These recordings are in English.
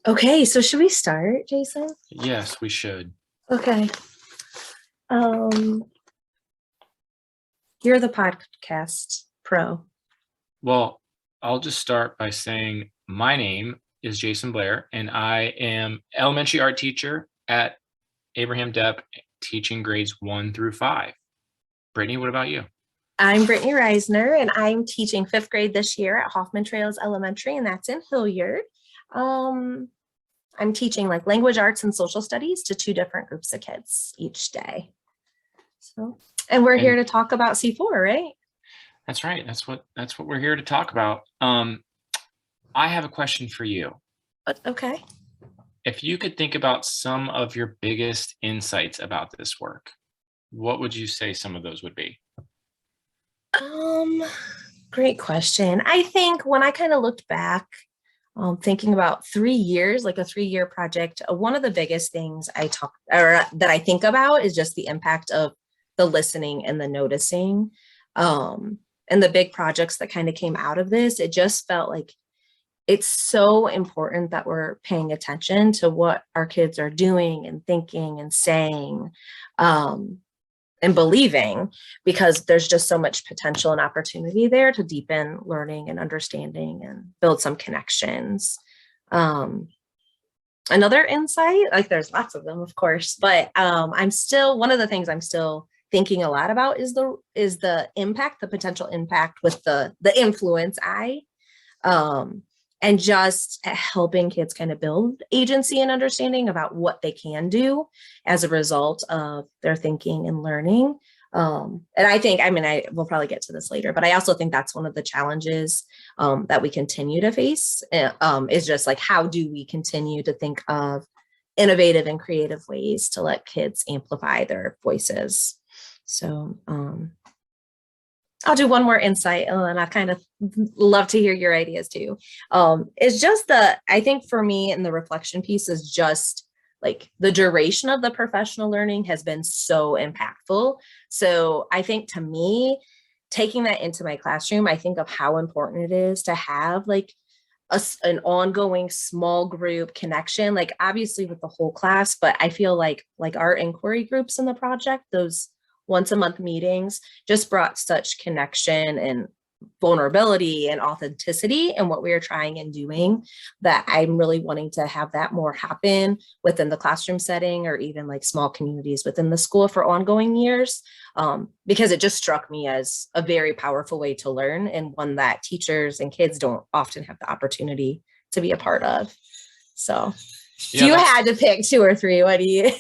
Okay, so should we start, Jason? Yes, we should. Okay. Um, you're the podcast pro. Well, I'll just start by saying my name is Jason Blair, and I am elementary art teacher at Abraham Depp, teaching grades 1 through 5. Brittany, what about you? I'm Britanie Reisner, and I'm teaching fifth grade this year at Hoffman Trails Elementary, and that's in Hilliard. Um, I'm teaching like language arts and social studies to two different groups of kids each day. So, and we're here And to talk about C4, right? that's right. That's what we're here to talk about. I have a question for you. Okay. If you could think about some of your biggest insights about this work, what would you say some of those would be? Um, Great question. I think when I kind of looked back, thinking about 3 years, like a 3-year project, one of the biggest things that I think about is just the impact of the listening and the noticing, and the big projects that kind of came out of this. It just felt like it's so important that we're paying attention to what our kids are doing and thinking and saying. And believing, because there's just so much potential and opportunity there to deepen learning and understanding and build some connections. Um, Another insight, like there's lots of them, of course, but I'm still one of the things I'm still thinking a lot about is the impact, the potential impact with the influence um, and just helping kids kind of build agency and understanding about what they can do as a result of their thinking and learning. And I will probably get to this later, but I also think that's one of the challenges that we continue to face, is just like, how do we continue to think of innovative and creative ways to let kids amplify their voices? So I'll do one more insight, and I kind of love to hear your ideas too. It's just I think for me, and the reflection piece is just like the duration of the professional learning has been so impactful. So I think to me, taking that into my classroom, I think of how important it is to have like an ongoing small group connection, like obviously with the whole class, but I feel like our inquiry groups in the project, those once a month meetings just brought such connection and vulnerability and authenticity in what we are trying and doing, that I'm really wanting to have that more happen within the classroom setting, or even like small communities within the school for ongoing years, because it just struck me as a very powerful way to learn, and one that teachers and kids don't often have the opportunity to be a part of. So if Yeah, you that's had to pick two or three, what do you?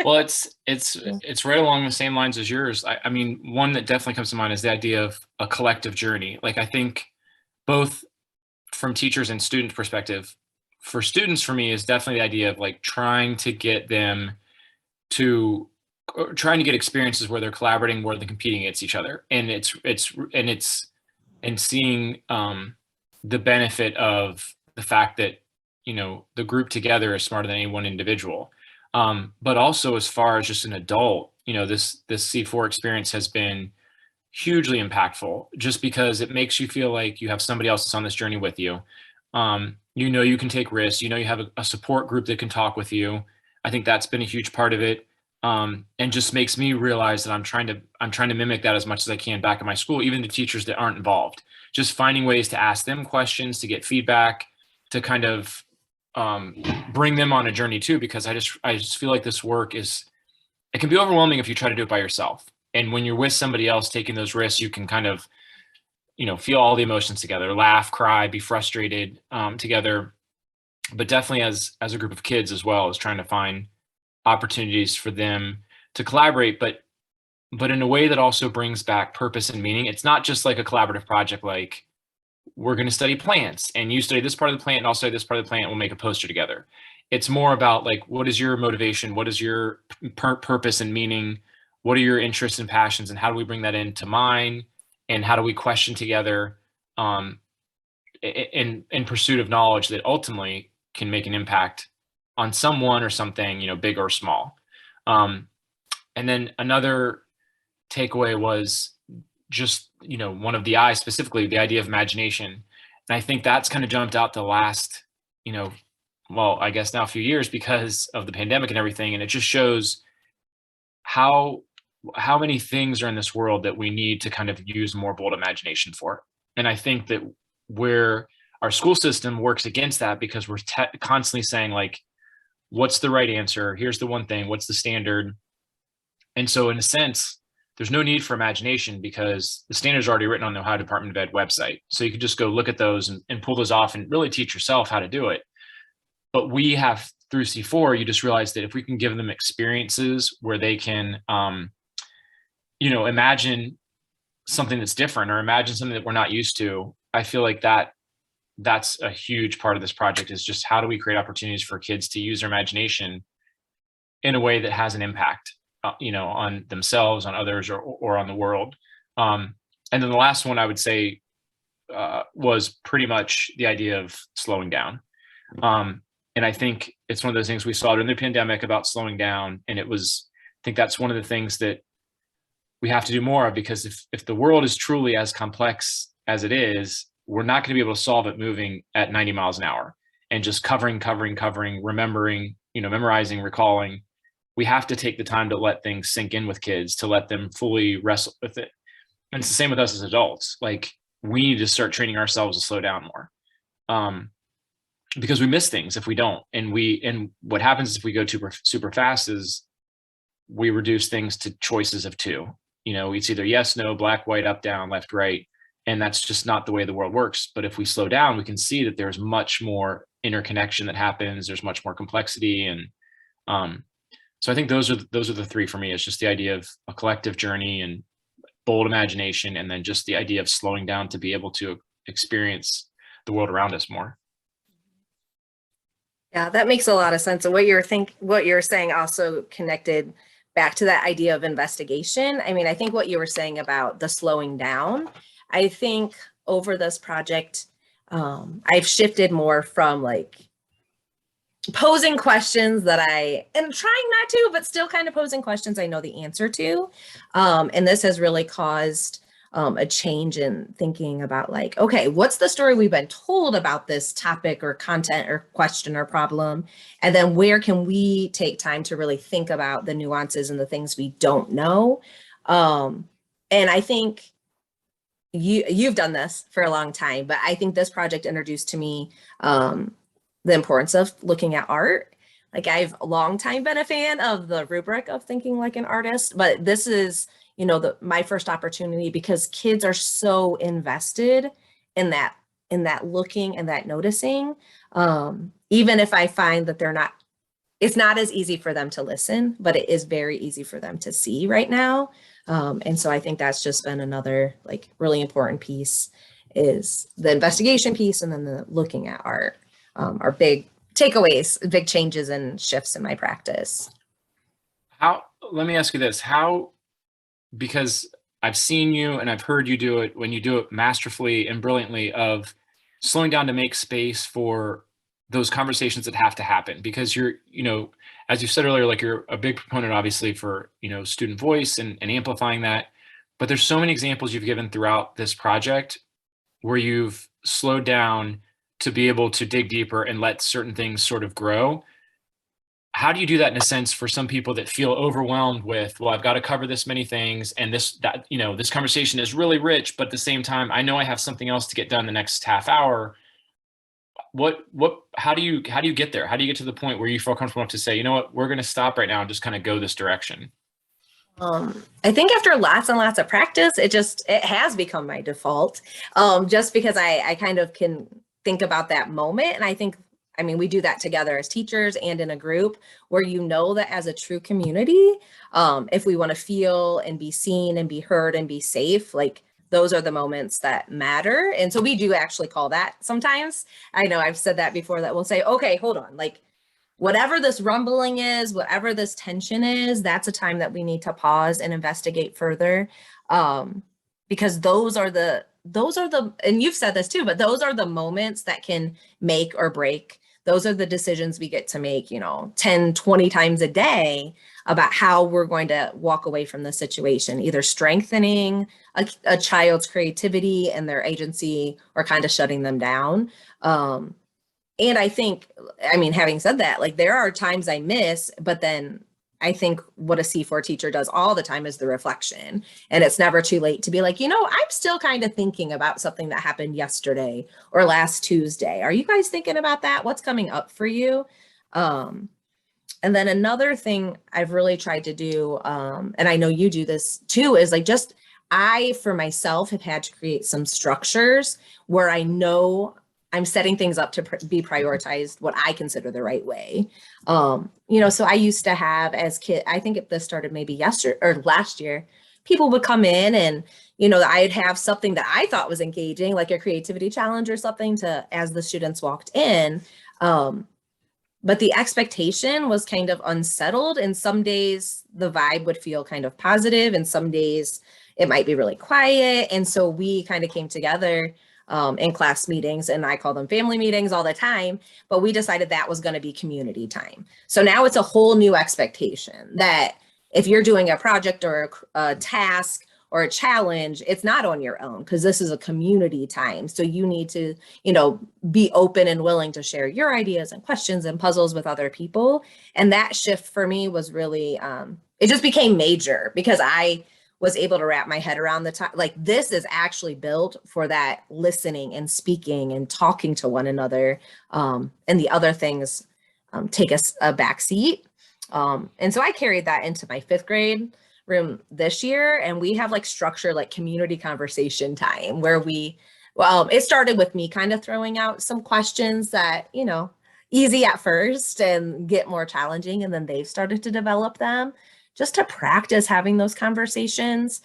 well, it's right along the same lines as yours. I mean, one that definitely comes to mind is the idea of a collective journey. Like I think both from teachers and students perspective, for students, for me, is definitely the idea of like trying to get them to trying to get experiences where they're collaborating more than competing against each other, and and seeing the benefit of the fact that the group together is smarter than any one individual. But also, as far as just an adult, this C4 experience has been hugely impactful, just because it makes you feel like you have somebody else that's on this journey with you. You can take risks. You have a support group that can talk with you. I think that's been a huge part of it, and just makes me realize that I'm trying to mimic that as much as I can back at my school, even the teachers that aren't involved. Just finding ways to ask them questions, to get feedback, to kind of bring them on a journey too, because I just feel like this work it can be overwhelming if you try to do it by yourself. And when you're with somebody else taking those risks, you can kind of feel all the emotions together, laugh, cry, be frustrated together. But definitely as a group of kids as well, is trying to find opportunities for them to collaborate, but in a way that also brings back purpose and meaning. It's not just like a collaborative project, like we're going to study plants and you study this part of the plant and I'll study this part of the plant and we'll make a poster together. It's more about like, what is your motivation? What is your purpose and meaning? What are your interests and passions? And how do we bring that into mine? And how do we question together, um, in pursuit of knowledge that ultimately can make an impact on someone or something, big or small. Um, and then another takeaway was just one of the eyes, specifically the idea of imagination. And I think that's kind of jumped out the last you know well, I guess now a few years because of the pandemic and everything. And it just shows how how many things are in this world that we need to kind of use more bold imagination for. And I think that where our school system works against that because we're constantly saying like, what's the right answer? Here's the one thing. What's the standard? And so, in a sense, there's no need for imagination because the standards are already written on the Ohio Department of Ed website. So you could just go look at those and pull those off and really teach yourself how to do it. But we have through C4, you just realize that if we can give them experiences where they can, imagine something that's different or imagine something that we're not used to, I feel like that's a huge part of this project is just how do we create opportunities for kids to use their imagination in a way that has an impact, on themselves, on others, or on the world. And then the last one I would say was pretty much the idea of slowing down. And I think it's one of those things we saw during the pandemic about slowing down. And I think that's one of the things that we have to do more of because if the world is truly as complex as it is, we're not going to be able to solve it moving at 90 miles an hour and just covering, remembering, memorizing, recalling. We have to take the time to let things sink in with kids, to let them fully wrestle with it. And it's the same with us as adults. Like we need to start training ourselves to slow down more. Because we miss things if we don't. And what happens if we go super fast is we reduce things to choices of two. It's either yes, no, black, white, up, down, left, right. And that's just not the way the world works. But if we slow down, we can see that there's much more interconnection that happens. There's much more complexity. And so I think those are the three for me. It's just the idea of a collective journey and bold imagination, and then just the idea of slowing down to be able to experience the world around us more. Yeah, that makes a lot of sense. And what you're saying also connected back to that idea of investigation. I mean, I think what you were saying about the slowing down, I think over this project, I've shifted more from like posing questions that I am trying not to, but still kind of posing questions I know the answer to. And this has really caused a change in thinking about like, okay, what's the story we've been told about this topic or content or question or problem? And then where can we take time to really think about the nuances and the things we don't know? And I think you've done this for a long time, but I think this project introduced to me the importance of looking at art. Like I've a long time been a fan of the rubric of thinking like an artist, but this is, my first opportunity because kids are so invested in that looking and that noticing. Even if I find that it's not as easy for them to listen, but it is very easy for them to see right now. And so I think that's just been another like really important piece is the investigation piece and then the looking at art are big takeaways, big changes and shifts in my practice. Let me ask you this, because I've seen you and I've heard you do it when you do it masterfully and brilliantly of slowing down to make space for those conversations that have to happen because you're, as you said earlier, like you're a big proponent, obviously for, student voice and amplifying that, but there's so many examples you've given throughout this project where you've slowed down to be able to dig deeper and let certain things sort of grow. How do you do that in a sense for some people that feel overwhelmed with, well, I've got to cover this many things and this conversation is really rich, but at the same time, I know I have something else to get done the next half hour. How do you get there? How do you get to the point where you feel comfortable enough to say, you know what, we're going to stop right now and just kind of go this direction? I think after lots and lots of practice, it has become my default, just because I kind of can think about that moment. And I mean, we do that together as teachers and in a group where that as a true community, if we want to feel and be seen and be heard and be safe, like those are the moments that matter. And so we do actually call that sometimes. I know I've said that before that we'll say, okay, hold on, like whatever this rumbling is, whatever this tension is, that's a time that we need to pause and investigate further. Because those are the, and you've said this too, but those are the moments that can make or break. Those are the decisions we get to make, 10, 20 times a day about how we're going to walk away from the situation, either strengthening a child's creativity and their agency or kind of shutting them down. And I think, I mean, having said that, like there are times I miss, but then I think what a C4 teacher does all the time is the reflection. And it's never too late to be like, I'm still kind of thinking about something that happened yesterday or last Tuesday. Are you guys thinking about that? What's coming up for you? And then another thing I've really tried to do, and I know you do this too, is like just I, for myself, have had to create some structures where I know I'm setting things up to be prioritized what I consider the right way. So I used to have as kid, I think if this started maybe yesterday or last year, people would come in and, I'd have something that I thought was engaging, like a creativity challenge or something to, as the students walked in. But the expectation was kind of unsettled. And some days the vibe would feel kind of positive, and some days it might be really quiet. And so we kind of came together in class meetings, and I call them family meetings all the time, but we decided that was going to be community time. So now it's a whole new expectation that if you're doing a project or a task or a challenge, it's not on your own, because this is a community time. So you need to, be open and willing to share your ideas and questions and puzzles with other people. And that shift for me was really, it just became major, because I was able to wrap my head around the time, like this is actually built for that listening and speaking and talking to one another. And the other things take a back seat. And so I carried that into my 5th grade room this year, and we have like structure, like community conversation time, where it started with me kind of throwing out some questions that, easy at first and get more challenging, and then they've started to develop them just to practice having those conversations.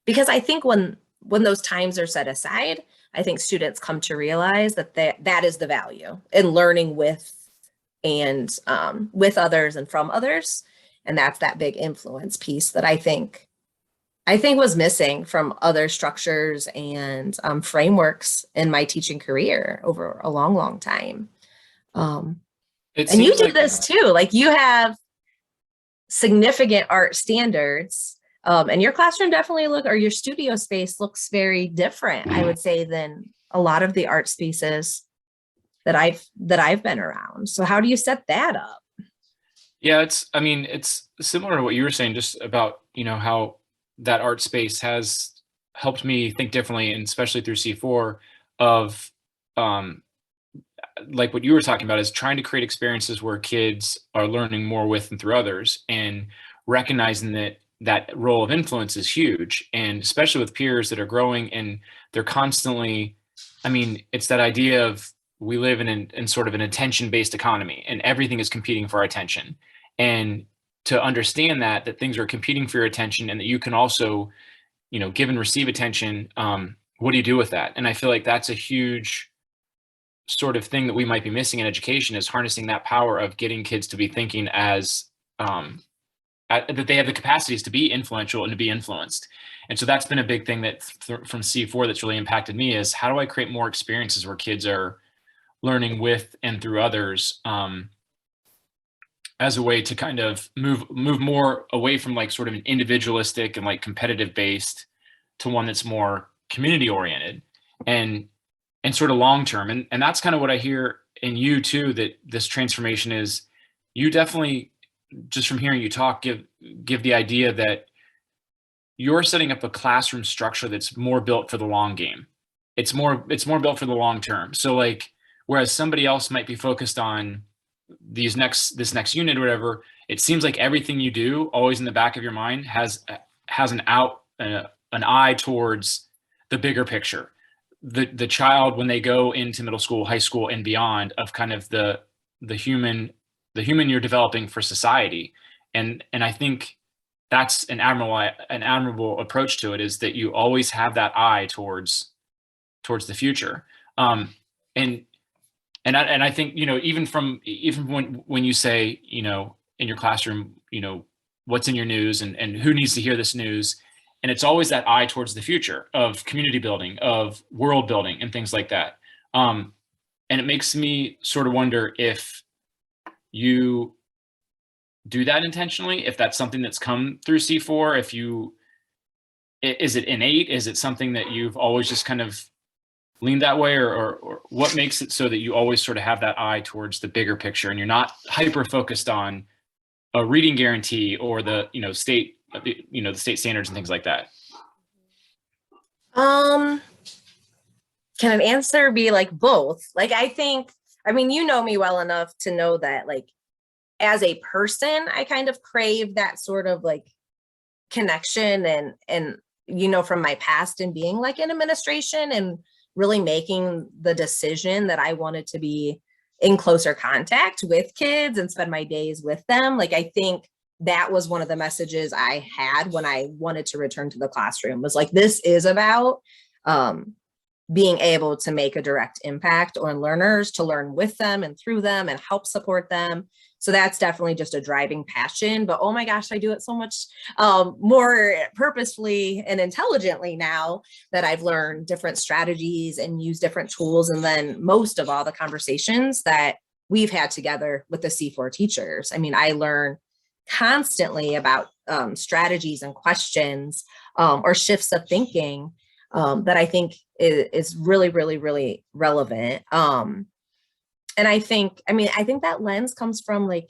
Because I think when those times are set aside, I think students come to realize that that is the value in learning with and with others and from others. And that's that big influence piece that I think was missing from other structures and frameworks in my teaching career over a long, long time. And you do this too. Like you have significant art standards, and your classroom definitely or your studio space looks very different, I would say, than a lot of the art spaces that I've been around. So how do you set that up? Yeah, it's similar to what you were saying, just about, how that art space has helped me think differently, and especially through C4 of, like what you were talking about, is trying to create experiences where kids are learning more with and through others, and recognizing that role of influence is huge, and especially with peers that are growing and they're constantly, it's that idea of, we live in sort of an attention-based economy, and everything is competing for our attention. And to understand that things are competing for your attention, and that you can also, give and receive attention. What do you do with that? And I feel like that's a huge sort of thing that we might be missing in education, is harnessing that power of getting kids to be thinking as, that they have the capacities to be influential and to be influenced. And so that's been a big thing that from C4 that's really impacted me, is how do I create more experiences where kids are learning with and through others, as a way to kind of move more away from like sort of an individualistic and like competitive based, to one that's more community oriented and sort of long term. And that's kind of what I hear in you too, that this transformation is, you definitely, just from hearing you talk, give the idea that you're setting up a classroom structure that's more built for the long game. It's more built for the long term. So like, whereas somebody else might be focused on this next unit or whatever, it seems like everything you do, always in the back of your mind, has an eye towards the bigger picture. The child, when they go into middle school, high school, and beyond, of kind of the human you're developing for society. And I think that's an admirable approach to it, is that you always have that eye towards the future. And I think, even when you say, in your classroom, what's in your news, and who needs to hear this news, and it's always that eye towards the future of community building, of world building, and things like that. And it makes me sort of wonder if you do that intentionally, if that's something that's come through C4, is it innate? Is it something that you've always just kind of lean that way, or what makes it so that you always sort of have that eye towards the bigger picture and you're not hyper focused on a reading guarantee or the, state, the state standards and things like that? Um, can an answer be like both? Like, I think, I mean, you know me well enough to know that, like, as a person, I kind of crave that sort of like connection and from my past and being like in administration and really making the decision that I wanted to be in closer contact with kids and spend my days with them. Like, I think that was one of the messages I had when I wanted to return to the classroom, was like, this is about being able to make a direct impact on learners, to learn with them and through them and help support them. So that's definitely just a driving passion. But oh my gosh, I do it so much more purposefully and intelligently now that I've learned different strategies and use different tools. And then most of all, the conversations that we've had together with the C4 teachers. I mean, I learn constantly about strategies and questions or shifts of thinking that I think is really, really, really relevant. And I think that lens comes from like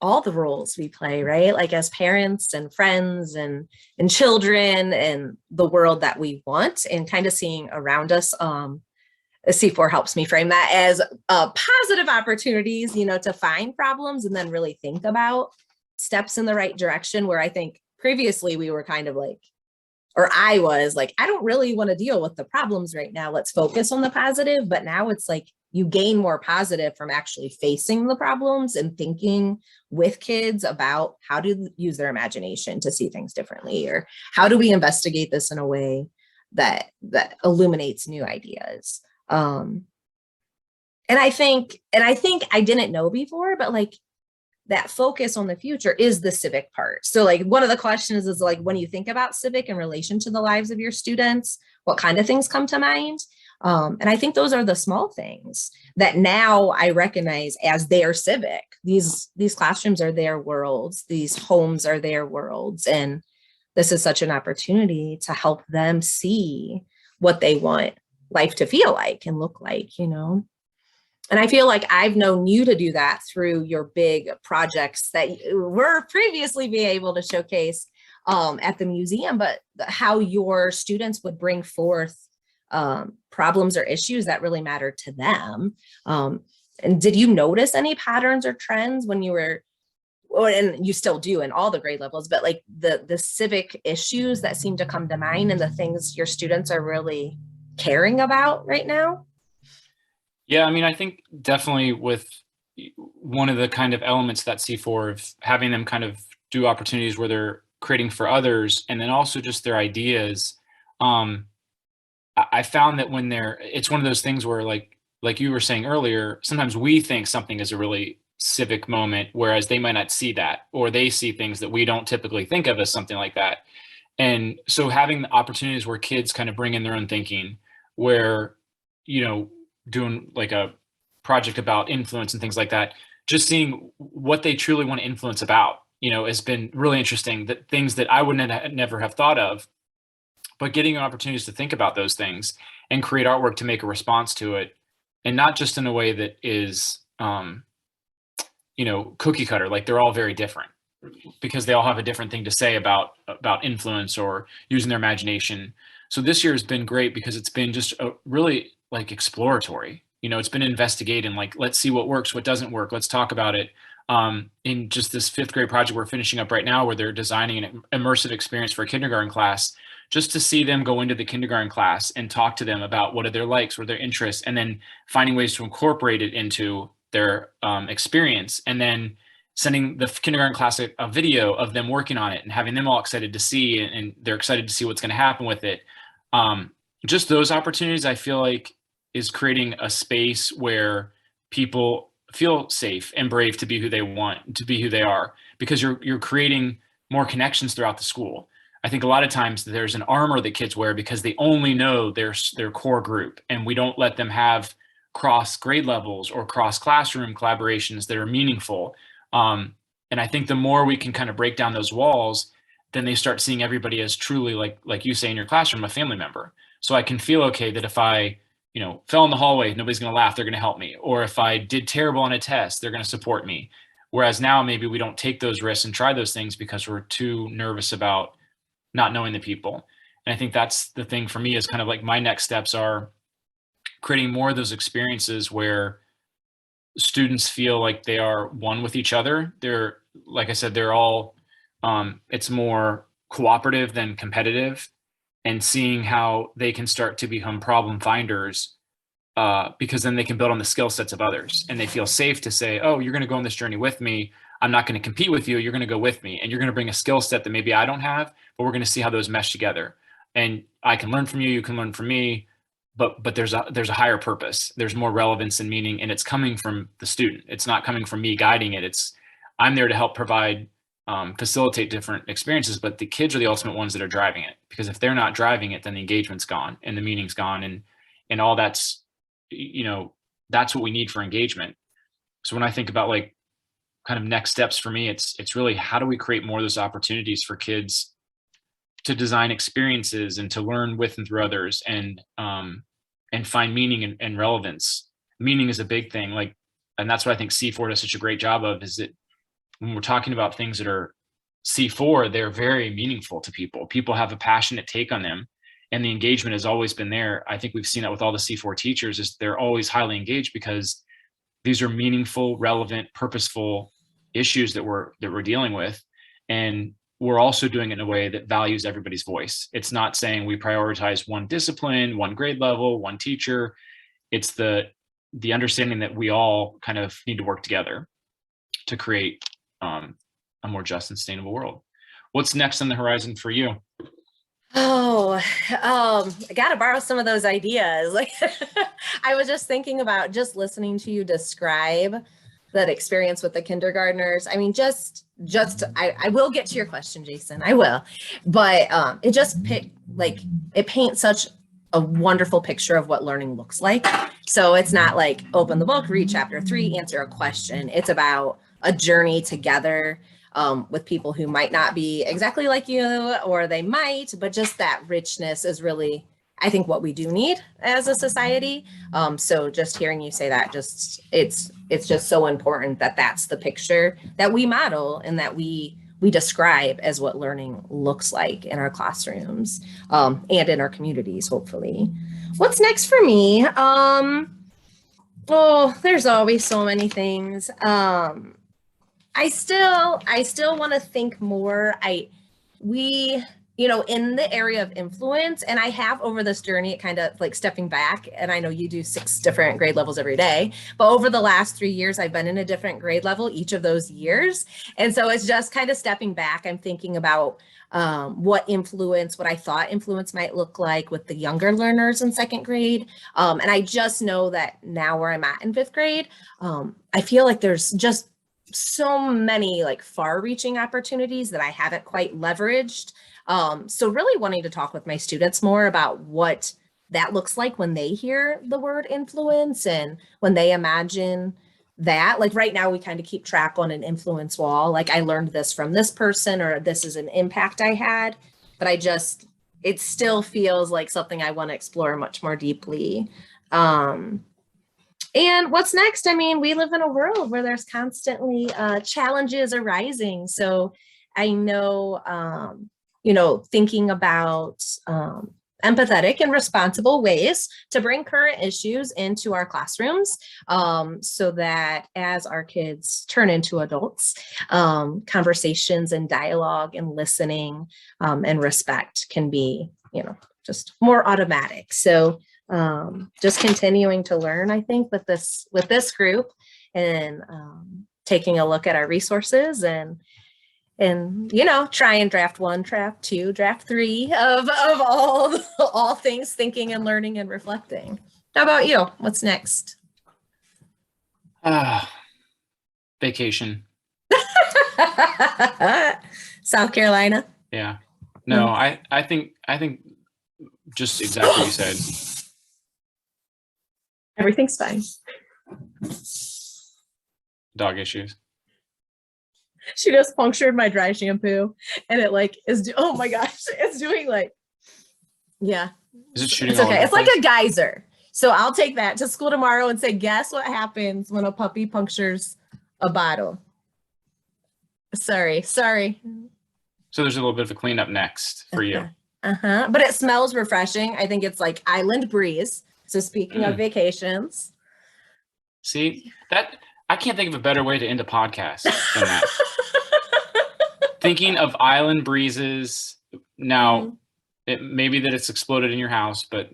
all the roles we play, right? Like as parents and friends and children and the world that we want, and kind of seeing around us. C4 helps me frame that as positive opportunities, to find problems and then really think about steps in the right direction, where I think previously we were kind of like, or I was like, I don't really want to deal with the problems right now. Let's focus on the positive. But now it's like you gain more positive from actually facing the problems and thinking with kids about how to use their imagination to see things differently, or how do we investigate this in a way that illuminates new ideas. And I think I didn't know before, but like that focus on the future is the civic part. So like one of the questions is like, when you think about civic in relation to the lives of your students, what kind of things come to mind? And I think those are the small things that now I recognize as their civic. These classrooms are their worlds. These homes are their worlds. And this is such an opportunity to help them see what they want life to feel like and look like, And I feel like I've known you to do that through your big projects that were previously being able to showcase at the museum, but how your students would bring forth problems or issues that really matter to them. And did you notice any patterns or trends when you were, and you still do in all the grade levels, but like the civic issues that seem to come to mind and the things your students are really caring about right now? Yeah, I mean, I think definitely with one of the kind of elements that C4 of having them kind of do opportunities where they're creating for others, and then also just their ideas. I found that when it's one of those things where like you were saying earlier, sometimes we think something is a really civic moment, whereas they might not see that, or they see things that we don't typically think of as something like that. And so having the opportunities where kids kind of bring in their own thinking, where, doing like a project about influence and things like that, just seeing what they truly want to influence about, has been really interesting. That things that I would never have thought of, but getting opportunities to think about those things and create artwork to make a response to it, and not just in a way that is, cookie cutter. Like they're all very different because they all have a different thing to say about influence or using their imagination. So this year has been great because it's been just a really like exploratory. It's been investigating, like, let's see what works, what doesn't work. Let's talk about it. In just this 5th grade project we're finishing up right now, where they're designing an immersive experience for a kindergarten class, just to see them go into the kindergarten class and talk to them about what are their likes, what are their interests, and then finding ways to incorporate it into their experience, and then sending the kindergarten class a video of them working on it and having them all excited to see, and they're excited to see what's going to happen with it. Just those opportunities, I feel like, is creating a space where people feel safe and brave to be who they want, to be who they are, because you're creating more connections throughout the school. I think a lot of times there's an armor that kids wear because they only know their core group, and we don't let them have cross grade levels or cross classroom collaborations that are meaningful. And I think the more we can kind of break down those walls, then they start seeing everybody as truly, like you say in your classroom, a family member. So I can feel okay that if I, fell in the hallway, nobody's going to laugh, they're going to help me. Or if I did terrible on a test, they're going to support me. Whereas now maybe we don't take those risks and try those things because we're too nervous about not knowing the people. And I think that's the thing for me, is kind of like my next steps are creating more of those experiences where students feel like they are one with each other. They're, like I said, they're all, it's more cooperative than competitive, and seeing how they can start to become problem finders, because then they can build on the skill sets of others, and they feel safe to say, oh, you're going to go on this journey with me. I'm not going to compete with you. You're going to go with me, and you're going to bring a skill set that maybe I don't have, but we're going to see how those mesh together. And I can learn from you. You can learn from me. But there's a higher purpose. There's more relevance and meaning, and it's coming from the student. It's not coming from me guiding it. I'm there to help provide, facilitate different experiences, but the kids are the ultimate ones that are driving it. Because if they're not driving it, then the engagement's gone and the meaning's gone, and all that's, that's what we need for engagement. So when I think about like kind of next steps for me, it's really, how do we create more of those opportunities for kids to design experiences and to learn with and through others, and find meaning and relevance. Meaning is a big thing. And that's what I think C4 does such a great job of, is that when we're talking about things that are C4, they're very meaningful to people. People have a passionate take on them, and the engagement has always been there. I think we've seen that with all the C4 teachers, is they're always highly engaged because these are meaningful, relevant, purposeful issues that we're dealing with. And we're also doing it in a way that values everybody's voice. It's not saying we prioritize one discipline, one grade level, one teacher. It's the understanding that we all kind of need to work together to create a more just and sustainable world. What's next on the horizon for you? Oh, I got to borrow some of those ideas. Like, I was just thinking about just listening to you describe that experience with the kindergartners. I mean, I will get to your question, Jason, I will, but it just it paints such a wonderful picture of what learning looks like. So it's not like open the book, read chapter 3, answer a question. It's about a journey together with people who might not be exactly like you, or they might, but just that richness is really, I think, what we do need as a society. So just hearing you say that, it's just so important that that's the picture that we model and that we describe as what learning looks like in our classrooms, and in our communities, hopefully. What's next for me? There's always so many things. I still want to think more. In the area of influence, and I have over this journey, it kind of like stepping back, and I know you do 6 different grade levels every day, but over the last 3 years, I've been in a different grade level each of those years. And so it's just kind of stepping back. I'm thinking about what I thought influence might look like with the younger learners in 2nd grade. And I just know that now where I'm at in 5th grade, I feel like there's just so many like far-reaching opportunities that I haven't quite leveraged. So really wanting to talk with my students more about what that looks like when they hear the word influence and when they imagine that. Like right now, we kind of keep track on an influence wall. Like, I learned this from this person, or this is an impact I had, but it still feels like something I want to explore much more deeply. And what's next? I mean, we live in a world where there's constantly challenges arising. So I know, thinking about empathetic and responsible ways to bring current issues into our classrooms, so that as our kids turn into adults, conversations and dialogue and listening and respect can be, just more automatic. So just continuing to learn, I think, with this group, and taking a look at our resources and try and draft 1, draft 2, draft 3 of all things thinking and learning and reflecting. How about you? What's next? Vacation. South Carolina. Yeah. No, I think just exactly what you said. Everything's fine. Dog issues. She just punctured my dry shampoo, and it oh my gosh, it's doing yeah. Is it shooting? It's okay. It's like a geyser. So I'll take that to school tomorrow and say, guess what happens when a puppy punctures a bottle? Sorry. So there's a little bit of a cleanup next for you. But it smells refreshing. I think it's like island breeze. So speaking of vacations. See, that I can't think of a better way to end a podcast than that. Thinking of island breezes. Now, it maybe that it's exploded in your house, but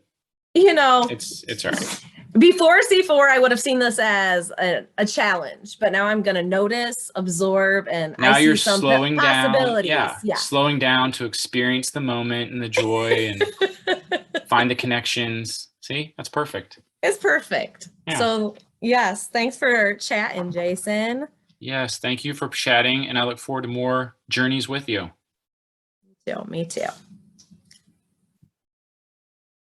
it's all right. Before C4, I would have seen this as a challenge, but now I'm going to notice, absorb, and now I see you're some slowing possibilities. down. Yeah, slowing down to experience the moment and the joy and find the connections. See, that's perfect. It's perfect. Yeah. So yes, thanks for chatting, Jason. Yes, thank you for chatting, and I look forward to more journeys with you. Me too.